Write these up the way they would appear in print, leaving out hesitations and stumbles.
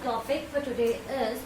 topic for today is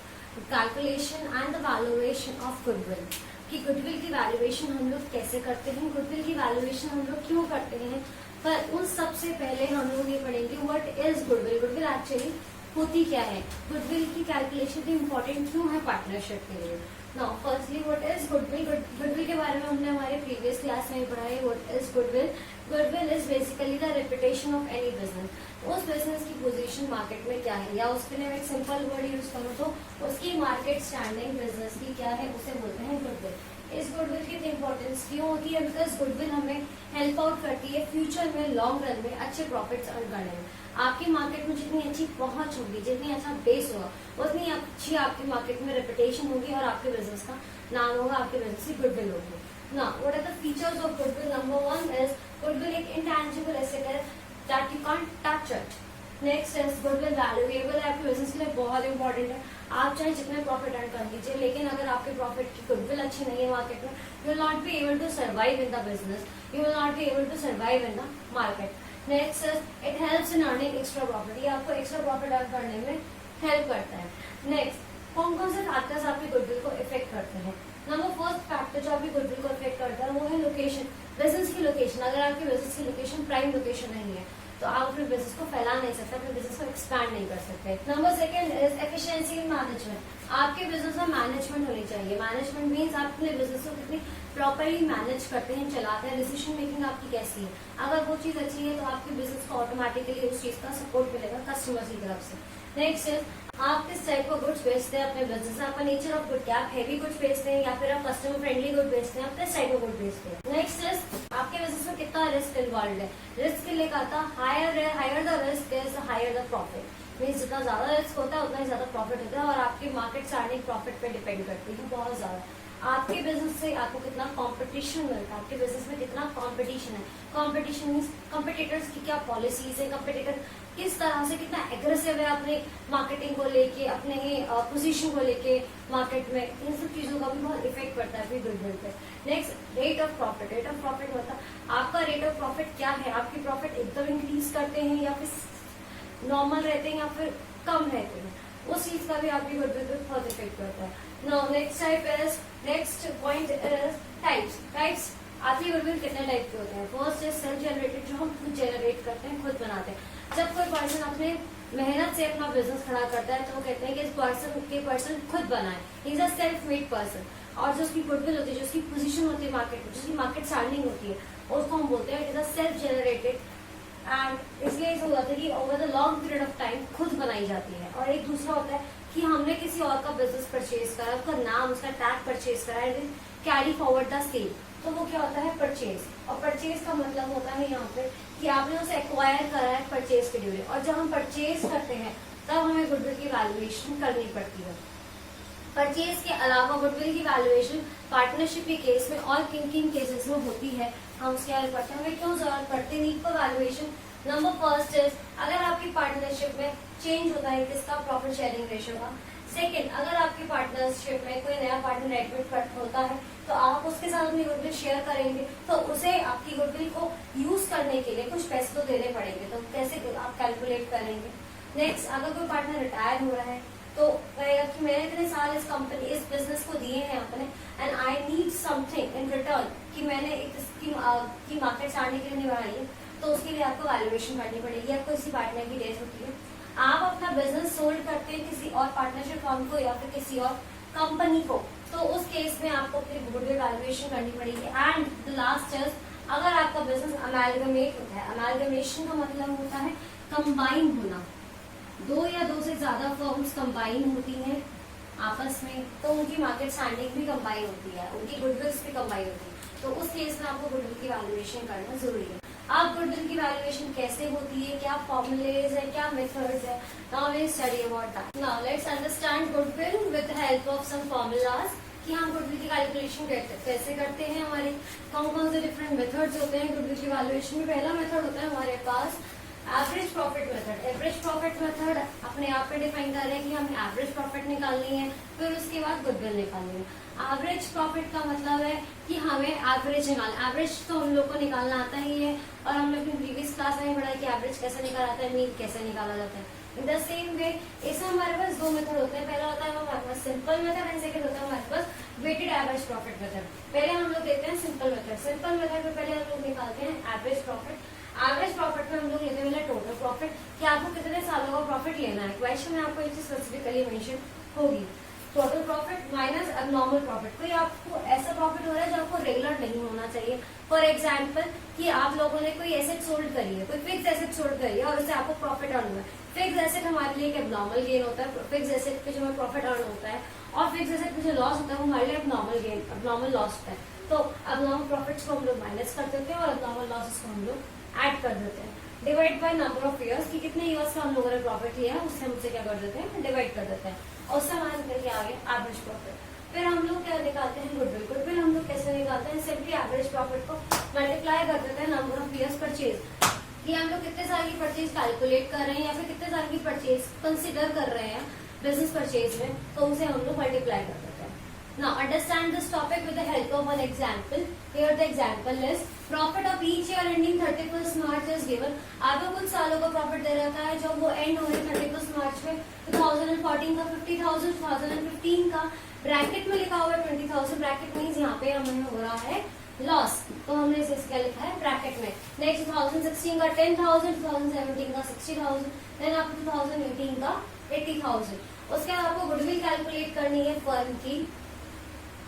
calculation and the valuation of goodwill. कि goodwill की valuation हम लोग कैसे करते हैं, गुडविल की वैल्यूएशन हम लोग क्यों करते हैं, पर उन सबसे पहले हम लोग ये पढ़ेंगे what is goodwill. Goodwill actually होती क्या है, गुडविल की कैलकुलेशन भी इम्पोर्टेंट क्यों है पार्टनरशिप के लिए. Now firstly what is goodwill. Goodwill के बारे में हमने हमारे प्रीवियस क्लास में पढ़ा है. What is goodwill. Goodwill is basically the reputation of any business. उस बिजनेस की पोजीशन मार्केट में क्या है, या उसके लिए मैं एक सिंपल वर्ड यूज करूँ तो उसकी मार्केट स्टैंडिंग बिजनेस की क्या है, उसे बोलते हैं गुडविल. इस गुडविल की इम्पोर्टेंस क्यों होती है, बिकॉज गुडविल हमें हेल्प आउट करती है फ्यूचर में लॉन्ग रन में अच्छे प्रॉफिट्स अर्न करने में. आपकी मार्केट में जितनी अच्छी पहुंच होगी, जितनी अच्छा बेस होगा, उतनी अच्छी आपकी मार्केट में रेपुटेशन होगी और आपके बिजनेस का नाम होगा, आपके बिजनेस की गुडविल होगी. Now, what are the features of goodwill? Number one is goodwill एक intangible asset है that you can't touch it. Next is goodwill valuable है, आपके बिजनेस के लिए बहुत इंपॉर्टेंट है. आप चाहे जितने प्रॉफिट अर्न कर लीजिए, लेकिन अगर आपके प्रॉफिट की गुडविल अच्छी नहीं है मार्केट में, you will not be able to survive in the business, you will not be able to survive in the market. Next is it helps in earning extra profit. ये आपको extra profit earn करने में help करता है. Next, कौन कौन से factors आपकी गुडविल को इफेक्ट करते हैं. नंबर फर्स्ट फैक्टर जो आपकी गुडविल को इफेक्ट करता है वो है लोकेशन. बिजनेस की लोकेशन. अगर आपकी बिजनेस की लोकेशन प्राइम लोकेशन नहीं है तो आप अपने बिजनेस को फैला नहीं सकते, अपने बिजनेस को एक्सपैंड नहीं कर सकते. Number second is efficiency in management. आपके बिजनेस में मैनेजमेंट होनी चाहिए. मैनेजमेंट मीन्स आप अपने बिजनेस को कितनी प्रॉपरली मैनेज करते हैं, चलाते हैं, डिसीजन मेकिंग आपकी कैसी है. अगर वो चीज अच्छी है तो आपके बिजनेस को ऑटोमेटिकली उस चीज का सपोर्ट मिलेगा कस्टमर्स की तरफ से. नेक्स्ट इज आप किस टाइप का गुड्स बेचते हैं अपने बिजनेस में. आपका नेचर ऑफ गुड क्या, आप हैवी गुड्स बेचते हैं या फिर आप कस्टमर फ्रेंडली गुड बेचते हैं, आप किस टाइप का गुड बेचते हैं. नेक्स्ट इज आपके बिजनेस में कितना रिस्क इन्वॉल्व है. रिस्क के लिए कहता higher the risk is higher the profit. Means जितना ज्यादा रिस्क होता है उतना ही ज्यादा प्रॉफिट होता है, और आपकी मार्केट स्टार्टिंग प्रॉफिट पे डिपेंड करती है बहुत ज्यादा. आपके बिजनेस से आपको कितना कंपटीशन मिलता है, आपके बिजनेस में कितना कंपटीशन है. कंपटीशन मीन्स कंपटीटर्स की क्या पॉलिसीज है, कंपटीटर किस तरह से कितना एग्रेसिव है अपने मार्केटिंग को लेके, अपने पोजीशन को लेके मार्केट में. इन सब चीजों का भी बहुत इफेक्ट पड़ता है गुडविल पे. Next, rate of profit. Rate of profit मतलब आपका रेट ऑफ प्रॉफिट क्या है, आपकी प्रॉफिट एकदम इंक्रीज करते हैं या फिर नॉर्मल रहते हैं या फिर कम रहते हैं, उस चीज का भी आपकी गुडविल पे बहुत इफेक्ट करता है. Now next point is types. आपकी गुडविल कितने टाइप के होते हैं. फर्स्ट इज सेल्फ जनरेटेड, जो हम खुद जनरेट करते हैं, खुद बनाते हैं. जब कोई पर्सन अपने मेहनत से अपना बिजनेस खड़ा करता है तो वो कहते हैं कि इस पर्सन खुद बनाए, he is a self made person. और जो उसकी गुडविल होती है, जो उसकी पोजीशन होती है मार्केट में, जिसकी मार्केट स्टैंडिंग होती है, उसको हम बोलते हैं it is a self generated. And इसलिए ऐसा होता है कि over the long period of time खुद बनाई जाती है. और एक दूसरा होता है कि हमने किसी और का बिजनेस परचेज करा, उसका नाम, उसका टैग परचेज करा and carry forward the sale, तो वो क्या होता है परचेज. और परचेज का मतलब होता है यहाँ पे कि आपने उसे एक्वायर करा है परचेज के ड्यूरिंग. और जब हम परचेज करते हैं तब हमें गुडविल की वैल्यूएशन करनी पड़ती है. परचेज के अलावा गुडविल की वैल्यूएशन पार्टनरशिप के केस में और किन किन केसेस में होती है, हम उसके बारे में पढ़ते हैं. हमें क्यों जरूरत पड़ती है need for valuation. Number first is अगर आपकी पार्टनरशिप में चेंज होता है किसका, प्रॉफिट शेयरिंग रेशियो का. सेकंड, अगर आपकी पार्टनरशिप में कोई नया पार्टनर एडमिट होता है तो आप उसके साथ अपनी गुडविल शेयर करेंगे, तो उसे आपकी गुडविल को यूज करने के लिए कुछ पैसे तो देने पड़ेंगे. तो कैसे आप कैलकुलेट करेंगे. नेक्स्ट, अगर कोई पार्टनर रिटायर हो रहा है तो कहेगा कि मैंने इतने साल इस बिजनेस को दिए हैं अपने, and I need something in return, कि मैंने एक इसकी मार्केट स्टार्टिंग के लिए निभाई है, तो उसके लिए आपको वैल्यूएशन करनी पड़ेगी. आपको इसी पार्टनर की डेथ होती है, आप अपना बिजनेस सोल्ड करते हैं किसी और पार्टनरशिप फर्म को या फिर किसी और कंपनी को, तो उस केस में आपको अपनी गुडविल वैल्यूएशन करनी पड़ेगी. एंड द लास्ट इज अगर आपका बिजनेस अमेलगमेट होता है. अमेलगमेशन का मतलब होता है कंबाइन होना. दो या दो से ज्यादा फर्म्स कंबाइन होती हैं आपस में, तो उनकी मार्केट स्टैंडिंग भी कंबाइन होती है, उनकी गुडविल्स भी कंबाइन होती है. तो उस केस में आपको गुडविल की वैल्यूएशन करना जरूरी है. आप गुडविल की वैल्यूएशन कैसे होती है, क्या फॉर्मूलेज है, क्या मेथड्स है, now let's study about that. Now let's understand goodwill with the help of some formulas, कि हम गुडविल की कैलकुलेशन कैसे करते हैं, हमारे कौन कौन से डिफरेंट मेथड्स होते हैं गुडविल की वैल्यूएशन में. पहला मेथड होता है हमारे पास average profit method. Average profit method अपने आप पे डिफाइन कर रहे हैं कि हमें एवरेज प्रॉफिट निकालनी है, फिर उसके बाद गुडविल निकालनी है. एवरेज प्रॉफिट का मतलब है कि हमें एवरेज निकालना. एवरेज तो हम लोग को निकालना आता ही है, और हमने अपनी प्रीवियस क्लास में पढ़ा है कि एवरेज कैसे निकाला जाता है, मीन कैसे निकाला जाता है. इन द सेम वे इसमें हमारे पास दो मेथड होते हैं, पहला होता है हमारे पास सिंपल मेथड एंड सेकंड होता है हमारे पास वेटेड एवरेज प्रॉफिट मेथड। पहले हम लोग देखते हैं सिंपल मेथड। सिंपल मेथड में पहले हम लोग निकालते हैं एवरेज प्रॉफिट। एवरेज प्रॉफिट में हम लोग लेते हैं टोटल प्रॉफिट कि आपको कितने सालों का प्रॉफिट लेना है। क्वेश्चन में आपको एक चीज स्पेसिफिकली मेंशन होगी, total profit minus abnormal profit. कोई आपको ऐसा प्रॉफिट हो रहा है जो आपको रेगुलर नहीं होना चाहिए। फॉर एग्जाम्पल कि आप लोगों ने कोई एसेट सोल्ड करी है, कोई फिक्स एसेट सोल्ड करी है और उससे आपको प्रॉफिट अर्न हुआ है। फिक्स एसेट हमारे लिए एक एबनॉर्मल गेन होता है, फिक्स एसेट पे जो हमें प्रॉफिट अर्न होता है, और फिक्स एसेट पे जो लॉस होता है वो हमारे लिए एबनॉर्मल गेन, एबनॉर्मल लॉस होता है। तो एबनॉर्मल प्रॉफिट्स को हम लोग माइनस कर देते हैं और एबनॉर्मल लॉसेस को हम लोग ऐड कर देते हैं। Divide by number of years कि कितने ईयर्स का हम लोगों ने प्रॉफिट लिया है, उससे हम उसे क्या कर देते हैं, डिवाइड कर देते हैं, और उससे हमारे निकल के आगे एवरेज प्रॉफिट। फिर हम लोग क्या निकालते हैं, गुडविल। गुडविल हम लोग कैसे निकालते हैं, सिंपली एवरेज प्रॉफिट को मल्टीप्लाई कर देते हैं नंबर ऑफ ईयर्स परचेज, कि हम लोग कितने साल की परचेज कैलकुलेट कर रहे हैं या फिर कितने साल की परचेज कंसिडर कर रहे हैं बिजनेस परचेज में, तो उसे हम लोग मल्टीप्लाई कर देते हैं। Now understand this topic with the help of one example. Here the example is profit of each year ending 31st March is given. आपको कुछ सालों का प्रॉफिट दे रखा है जो वो एंड हो रहे 31st मार्च में। 2014 का 50,000, 2015 का ब्रैकेट में लिखा हुआ है 20,000। ब्रैकेट मीन्स यहाँ पे हमें हो रहा है लॉस, तो हमने इसे क्या लिखा है ब्रैकेट में। नेक्स्ट 2016 का 10,000, 2017 का 60,000, देन आपको 2018 का 80,000। उसके बाद आपको गुडविल कैलकुलेट करनी है फर्म की।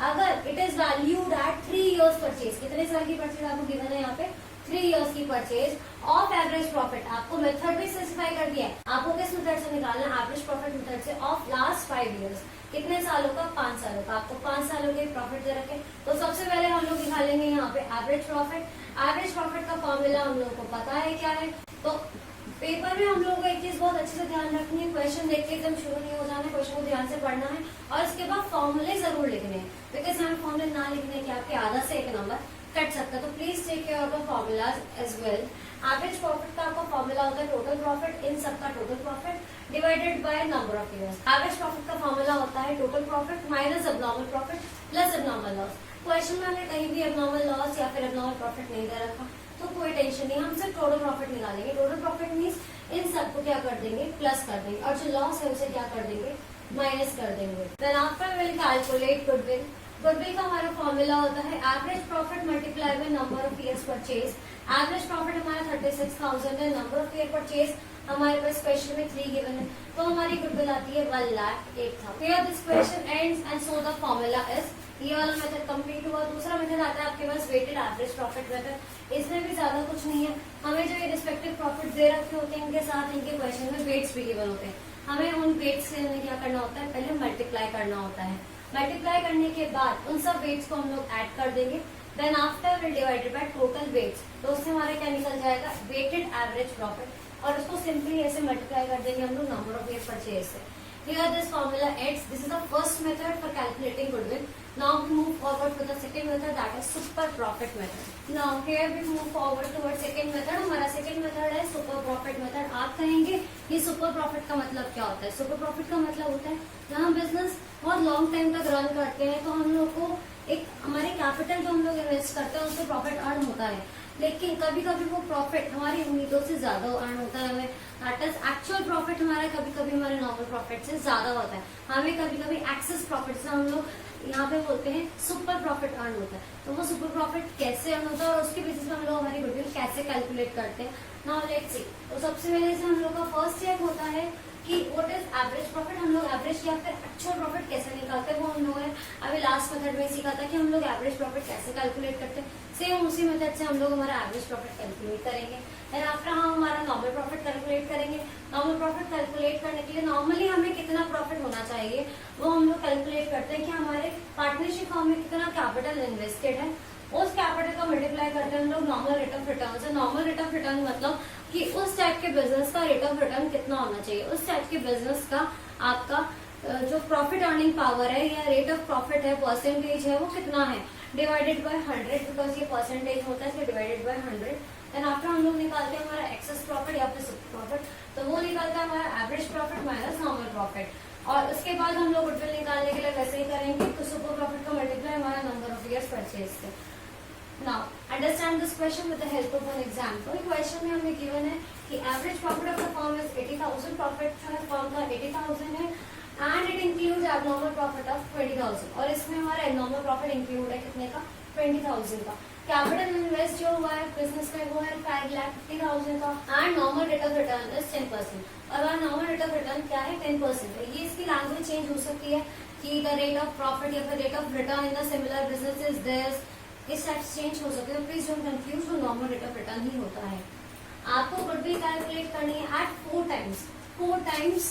अगर it is valued at 3 years purchase, कितने साल की परचेज आपको गिवन है यहाँ पे, 3 इयर्स की परचेज ऑफ एवरेज प्रॉफिट। आपको मेथड भी स्पेसिफाई कर दिया है, आपको किस मेथड से निकालना है, एवरेज प्रॉफिट मेथड से, ऑफ लास्ट 5 इयर्स। कितने सालों का, 5 सालों का। आपको 5 सालों के प्रॉफिट दे रखे, तो सबसे पहले हम लोग निकालेंगे यहाँ पे एवरेज प्रॉफिट। एवरेज प्रॉफिट का फॉर्मूला हम लोग को पता है क्या है, तो पेपर में हम लोगों को एक चीज बहुत अच्छे से ध्यान रखनी है, क्वेश्चन देख के एकदम शुरू नहीं हो जाना है, क्वेश्चन को ध्यान से पढ़ना है और इसके बाद फॉर्मूले जरूर लिखने हैं, बिकॉज हमें फॉर्मूले ना लिखने के आपके आधा से एक नंबर कट सकता है। तो please take care of the formulas as well. Average profit का आपका फॉर्मूला होता है टोटल प्रॉफिट, इन सबका total profit divided by number of years. Average profit का फॉर्मूला होता है total profit minus abnormal profit plus abnormal loss. Question में हमें कहीं भी एबनॉर्मल लॉस या फिर एबनॉर्मल प्रॉफिट नहीं दे रखा, तो कोई टेंशन नहीं, हम सिर्फ टोटल प्रॉफिट निकालेंगे। टोटल प्रॉफिट मीन्स इन सबको क्या कर देंगे, प्लस कर देंगे, और जो लॉस है उसे क्या कर देंगे, माइनस कर देंगे। Then after will calculate goodwill. Goodwill का हमारा फॉर्मूला होता है average profit multiply by number of years purchase. Average profit हमारा 36,000 है, नंबर ऑफ ईयर परचेज हमारे पास क्वेश्चन में 3 गिवन है, तो हमारी गुडविल आती है 1,08,000। Here this question ends and so the formula is, ये वाला मेथड कंप्लीट हुआ। दूसरा मेथड आता है आपके पास वेटेड एवरेज प्रॉफिट मेथड। इसमें भी ज्यादा कुछ नहीं है, हमें जो ये रिस्पेक्टिव प्रॉफिट दे रखे होते हैं इनके साथ इनके क्वेश्चन में वेट्स भी गिवन होते हैं, हमें उन वेट्स से हमें क्या करना होता है, पहले मल्टीप्लाई करना होता है। मल्टीप्लाई करने के बाद उन सब वेट्स को हम लोग ऐड कर देंगे, then after will divided by total weights, तो उससे हमारा क्या निकल जाएगा, वेटेड एवरेज प्रॉफिट, और उसको सिंपली ऐसे मल्टीप्लाई कर देंगे हम लोग नंबर ऑफ ईयर परचेज से। Here this formula ends. This is the first method for calculating goodwill. Now we move forward to the second method, that is super profit method. Now here we move forward towards second method. हमारा second method है super profit method. आप कहेंगे ये super profit का मतलब क्या होता है? Super profit का मतलब होता है जहाँ हम बिजनेस बहुत लॉन्ग टाइम तक रन करते हैं, तो हम लोग को एक हमारे कैपिटल जो हम लोग इन्वेस्ट करते हैं उससे प्रॉफिट अर्न होता है, लेकिन कभी कभी वो प्रॉफिट हमारी उम्मीदों से ज्यादा अर्न होता है, हमें दैट इज एक्चुअल प्रॉफिट हमारा कभी कभी हमारे नॉर्मल प्रॉफिट से ज्यादा होता है, हमें कभी कभी एक्सेस प्रॉफिट से हम लोग यहाँ पे बोलते हैं सुपर प्रॉफिट अर्न होता है। तो वो सुपर प्रॉफिट कैसे अर्न होता है और उसके बेसिस पे हम लोग हमारी गुडविल कैसे कैलकुलेट करते हैं, नाउ लेट्स सी। तो सबसे पहले से हम लोग का फर्स्ट चेक होता है कि व्हाट इज एवरेज प्रॉफिट, हम लोग एवरेज या फिर एक्चुअल प्रॉफिट कैसे निकालते हैं, वो हम लोगों ने अभी लास्ट मेथड में सीखा था कि हम लोग एवरेज प्रॉफिट कैसे कैलकुलेट करते हैं। सेम उसी मेथड से हम लोग हमारा एवरेज प्रॉफिट कैलकुलेट करेंगे, देन आफ्टर हम हमारा नॉर्मल प्रॉफिट कैलकुलेट करेंगे। नॉर्मल प्रॉफिट कैलकुलेट करने के लिए नॉर्मली हमें कितना प्रॉफिट होना चाहिए वो हम लोग कैलकुलेट करते हैं कि हमारे पार्टनरशिप फर्म में कितना कैपिटल इन्वेस्टेड है, उस कैपिटल को मल्टीप्लाई करते हैं हम लोग नॉर्मल रेट ऑफ रिटर्न से। नॉर्मल रेट ऑफ रिटर्न मतलब कि उस टाइप के बिजनेस का रेट ऑफ रिटर्न कितना होना चाहिए, उस टाइप के बिजनेस का आपका जो प्रॉफिट अर्निंग पावर है या रेट ऑफ प्रॉफिट है, परसेंटेज है, वो कितना है, डिवाइडेड बाय 100, बिकॉज ये परसेंटेज होता है, डिवाइडेड बाय 100। देन आफ्टर हम लोग निकालते हैं हमारा एक्सेस प्रॉफिट या फिर सुपर प्रॉफिट, तो वो निकलता है हमारा average profit minus normal profit. और उसके बाद हम लोग गुडविल निकालने के लिए वैसे ही करेंगे, तो सुपर प्रॉफिट का मल्टीप्लाई हमारा नंबर ऑफ ईयर्स परचेज से। Now understand this question with the help of an example. Question में हमें गिवन है कि average profit of the firm is 80,000, profit जो है फर्म का 80,000 है and it includes abnormal profit of 20,000, और इसमें हमारा एबनॉर्मल प्रॉफिट इंक्लूड है कितने का, 20,000 का। कैपिटल इन्वेस्ट जो हुआ है बिजनेस में वो है 5,50,000 का and normal rate of return is 10%, और वहाँ नॉर्मल रेट ऑफ रिटर्न क्या है, 10% है। ये इसकी लैंग्वेज चेंज हो सकती है कि द रेट ऑफ प्रॉफिट या फिर rate of return in the similar business is this, इस टाइप से चेंज हो सकते हैं। प्लीज डोंट कंफ्यूज, वो नॉर्मल रेट ऑफ रिटर्न ही होता है। आपको गुडविल कैलकुलेट करनी है at 4 times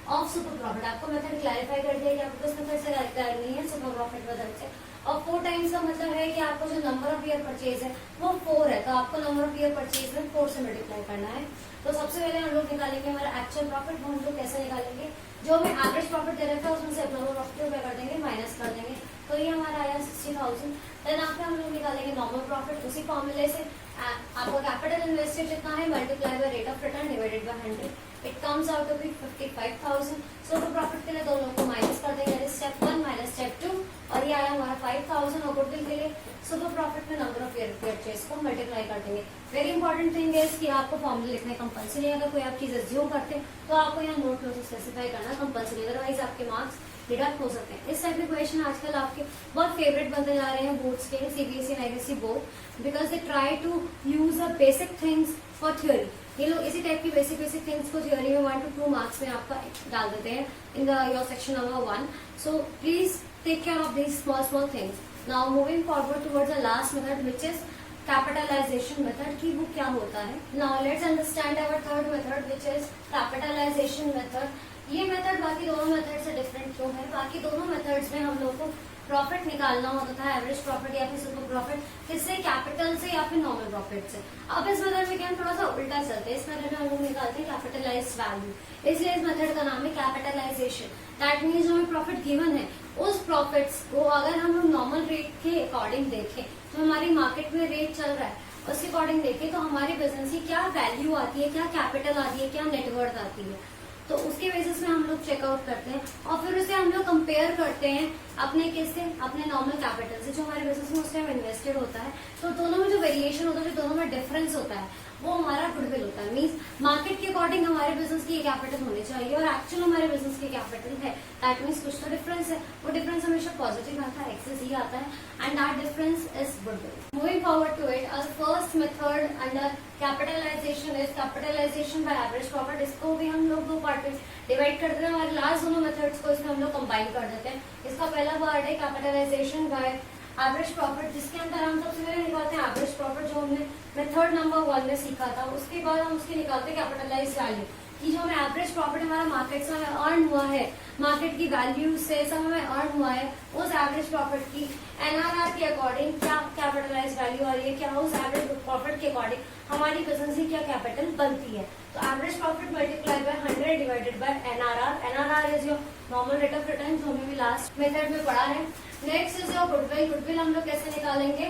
of super profit. आपको मेथड क्लैरिफाई कर दिया कि आपको इस मेथड से करनी है सुपर प्रॉफिट मेथड से। और 4 टाइम्स का मतलब है कि आपको जो नंबर ऑफ ईयर परचेज है वो 4 है, तो आपको नंबर ऑफ ईयर परचेज में 4 से मल्टीप्लाई करना है। तो सबसे पहले हम लोग निकालेंगे हमारा एक्चुअल प्रॉफिट। वो हम लोग कैसे निकालेंगे, जो हमें एवरेज प्रॉफिट दे रखा है उसमें से नंबर प्रॉफिट को क्या कर देंगे, माइनस कर देंगे, तो ये हमारा आया 60,000। देन आपके हम लोग निकालेंगे नॉर्मल प्रॉफिट उसी फॉर्मूले से। आपको कैपिटल इन्वेस्टेड कितना है, multiply by rate of return divided by 100, it comes out to be 55,000। Super profit के लिए दोनों को माइनस कर देंगे, स्टेप 1 माइनस स्टेप 2, और ये आया हमारा 5,000। और गुडविल के लिए सुपर प्रॉफिट में नंबर ऑफ ईयर परचेज को मल्टीप्लाई कर देंगे। वेरी इंपॉर्टेंट थिंग है कि आपको फॉर्मूला लिखना कंपल्सरी है। अगर कोई आप चीज एज्यूम करते हैं तो आपको यहाँ नोट में स्पेसिफाई करना कंपल्सरी, अदरवाइज आपके मार्क्स डिडक्ट हो सकते हैं। इस टाइप के क्वेश्चन आजकल आपके बहुत फेवरेट बनते जा रहे हैं बोर्ड्स के, CBSE and ICSE board, because they try to use the basic things for theory. ये लोग इसी टाइप की बेसिक थिंग्स को थ्योरी में 1 to 2 मार्क्स में आपका डाल देते हैं in your section number 1। So please take care of these small things. Now moving forward towards the last method which is capitalization method, की वो क्या होता है। Now let's understand our third method which is capitalization method. ये method बाकी दोनों method से different क्यों है, बाकी दोनों मेथड्स में हम लोग को प्रॉफिट निकालना होता था, एवरेज प्रॉफिट या फिर सुपर प्रॉफिट, किससे, कैपिटल से या फिर नॉर्मल प्रॉफिट से। अब इस मेथड में क्या हम थोड़ा सा उल्टा चलते हैं, इस मेथड में हम लोग निकालते हैं कैपिटलाइज्ड वैल्यू, इसलिए इस मेथड का नाम है कैपिटलाइजेशन। दैट मीन्स जो हमें प्रॉफिट गिवन है उस प्रॉफिट्स को अगर हम लोग नॉर्मल रेट के अकॉर्डिंग देखें, जो हमारी मार्केट में रेट चल रहा है उसके अकॉर्डिंग देखें, तो हमारे बिजनेस की क्या वैल्यू आती है, क्या कैपिटल आती है, क्या नेटवर्थ आती है, तो उसके बेसिस में हम लोग चेकआउट करते हैं और फिर उसे हम लोग कंपेयर करते हैं अपने किससे, अपने नॉर्मल कैपिटल से जो हमारे बिजनेस में उस टाइम इन्वेस्टेड होता है। तो दोनों में जो वेरिएशन होता है, जो दोनों में डिफरेंस होता है, वो हमारा गुडविल होता है। मींस मार्केट के अकॉर्डिंग हमारे बिजनेस की कैपिटल होनी चाहिए और एक्चुअल हमारे बिजनेस की कैपिटल है, दैट मीन्स कुछ तो डिफरेंस है। वो डिफरेंस हमेशा पॉजिटिव आता है, एक्सेस ही आता है and that difference is goodwill. Moving forward to it, our first method under capitalization is capitalization by average profit. इसको भी हम लोग दो पार्ट में डिवाइड कर देते हैं और लास्ट दोनों मेथड्स को इसमें हम लोग कंबाइन कर देते हैं। इसका पहला पार्ट है कैपिटलाइजेशन बाय एवरेज प्रॉफिट, जिसके अंदर हम सबसे पहले निकालते हैं एवरेज प्रॉफिट जो हमने मेथड नंबर 1 में सीखा था। उसके बाद हम उसके निकालते हैं कैपिटलाइज्ड वैल्यू, कि जो हमें एवरेज प्रॉफिट हमारा मार्केट से हमें अर्न हुआ है, मार्केट की वैल्यू से सब हमें अर्न हुआ है, उस एवरेज प्रॉफिट की एनआरआर के अकॉर्डिंग क्या कैपिटलाइज्ड वैल्यू आ रही है, क्या उस एवरेज प्रॉफिट के अकॉर्डिंग हमारी बिजनेस की क्या कैपिटल बनती है। तो average profit multiply bye 100 divided by NRR. NRR is your normal rate of return, जो हमें भी लास्ट मेथड में पढ़ा है। Next is your goodwill. Goodwill हम लोग कैसे निकालेंगे,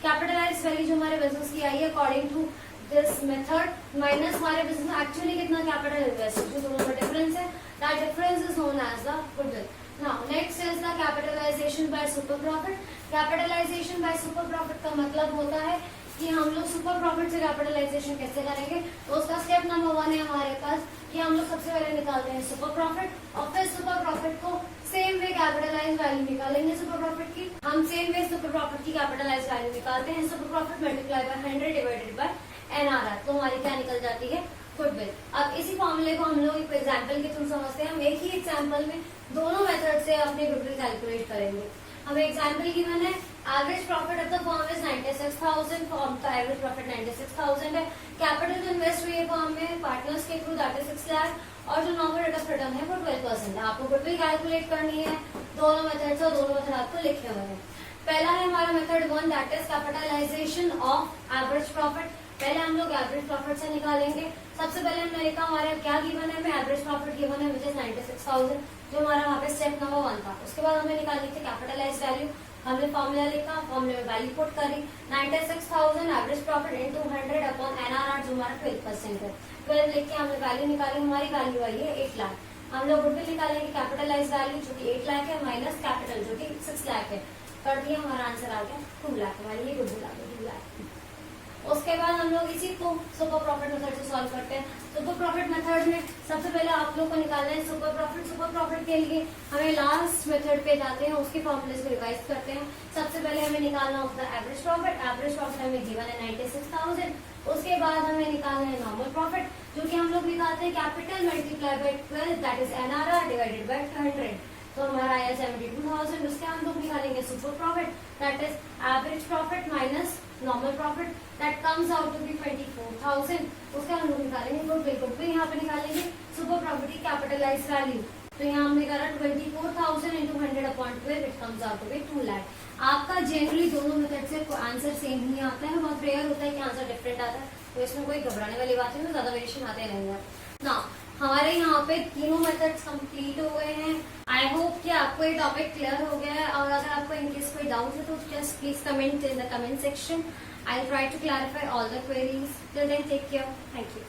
कैपिटलाइज्ड वैल्यू जो हमारे बिजनेस की आई है according to this method minus हमारे बिजनेस एक्चुअली कितना कैपिटल इन्वेस्ट, जो दोनों का डिफरेंस है, that difference is known as the goodwill. Now next is the capitalization by super profit. Capitalization by super profit का मतलब होता है कि हम लोग सुपर प्रॉफिट से कैपिटलाइजेशन कैसे करेंगे। तो उसका स्टेप नंबर 1 है हमारे पास कि हम लोग सबसे पहले निकालते हैं सुपर प्रॉफिट और फिर सुपर प्रॉफिट को सेम वे कैपिटलाइज्ड वैल्यू निकालेंगे सुपर प्रॉफिट की। हम सेम वे सुपर प्रॉफिट की कैपिटलाइज्ड वैल्यू निकालते हैं, super profit multiply bye 100 divided by NRR, तो हमारी क्या निकल जाती है, गुडविल। अब इसी फॉर्मूले को हम लोग एक एग्जाम्पल के थ्रू समझते हैं। हम एक ही एग्जाम्पल में दोनों मेथड से अपने गुडविल कैलकुलेट करेंगे। हमें एग्जाम्पल गिवन है, average profit of the firm is 96,000, firm का एवरेज प्रॉफिट 96,000 है। कैपिटल इन्वेस्ट हुई है फर्म में पार्टनर्स के थ्रू, दैट इज 6 लाख, और जो नॉर्मल रेट ऑफ रिटर्न है वो 12% है। आपको गुडविल कैलकुलेट करनी है, दोनों मेथड से, दोनों मेथड आपको लिखे हुए हैं। पहला है हमारा method 1, that is capitalization of average profit. पहले हम लोग एवरेज प्रॉफिट से निकालेंगे। सबसे पहले हमने लिखा हमारे क्या गिवन है, एवरेज प्रॉफिट गिवन है विच इज 96,000, जो हमारा वहाँ पे स्टेप नंबर 1 था। उसके बाद हमें निकालनी थी कैपिटलाइज्ड वैल्यू। हमने फॉर्मूला लिखा, फॉर्मूले में वैल्यू पुट करी, 96,000 average profit into 100 upon NRR जो हमारा 12% है। 12 लिख के हमने वैल्यू निकाली, हमारी वैल्यू आई है 8 लाख। हम लोग गुडविल निकालेंगे कैपिटलाइज्ड वैल्यू जो कि 8 लाख है माइनस कैपिटल जो कि 6 लाख है। कर दिया, हमारा आंसर आ गया 2 लाख, हमारी ये गुडविल आ गई 2 लाख। उसके बाद हम लोग इसी को सुपर प्रॉफिट मेथड से सॉल्व करते हैं। सुपर प्रॉफिट मेथड में सबसे पहले आप लोग को निकालना है सुपर प्रॉफिट। सुपर प्रॉफिट के लिए हमें लास्ट मेथड पे जाते हैं, उसके फॉर्मूले को रिवाइज करते हैं। सबसे पहले हमें निकालना होता है एवरेज प्रॉफिट। एवरेज प्रॉफिट हमें गिवन है 96,000। उसके बाद हमें निकालना है नॉर्मल प्रॉफिट, जो कि हम लोग निकालते हैं capital multiply by 12, that is NRR divided by 100। तो हमारा आया 72,000। उसके हम लोग निकालेंगे super profit, that is average profit minus normal profit, that comes out to be 24,000। उसका हम लोग निकालेंगे गुडविल। गुडविल यहाँ पे निकालेंगे सुपर प्रॉपर्टी कैपिटलाइज वैल्यू, तो यहाँ हमने करा 24,000 into 100/12, it comes out to be 2 lakh. आपका जनरली दोनों मेथड से आंसर सेम ही आता है, बहुत रेयर होता है कि आंसर डिफरेंट आता है, तो इसमें कोई घबराने वाली बात नहीं, ज्यादा वेरिएशन आते नहीं है ना। हमारे यहाँ पे तीनों मेथड्स कंप्लीट हो गए हैं। आई होप कि आपको ये टॉपिक क्लियर हो गया है, और अगर आपको इनकेस कोई डाउट है तो just please comment in the comment section. I try to clarify all the queries. Till then take care, thank you.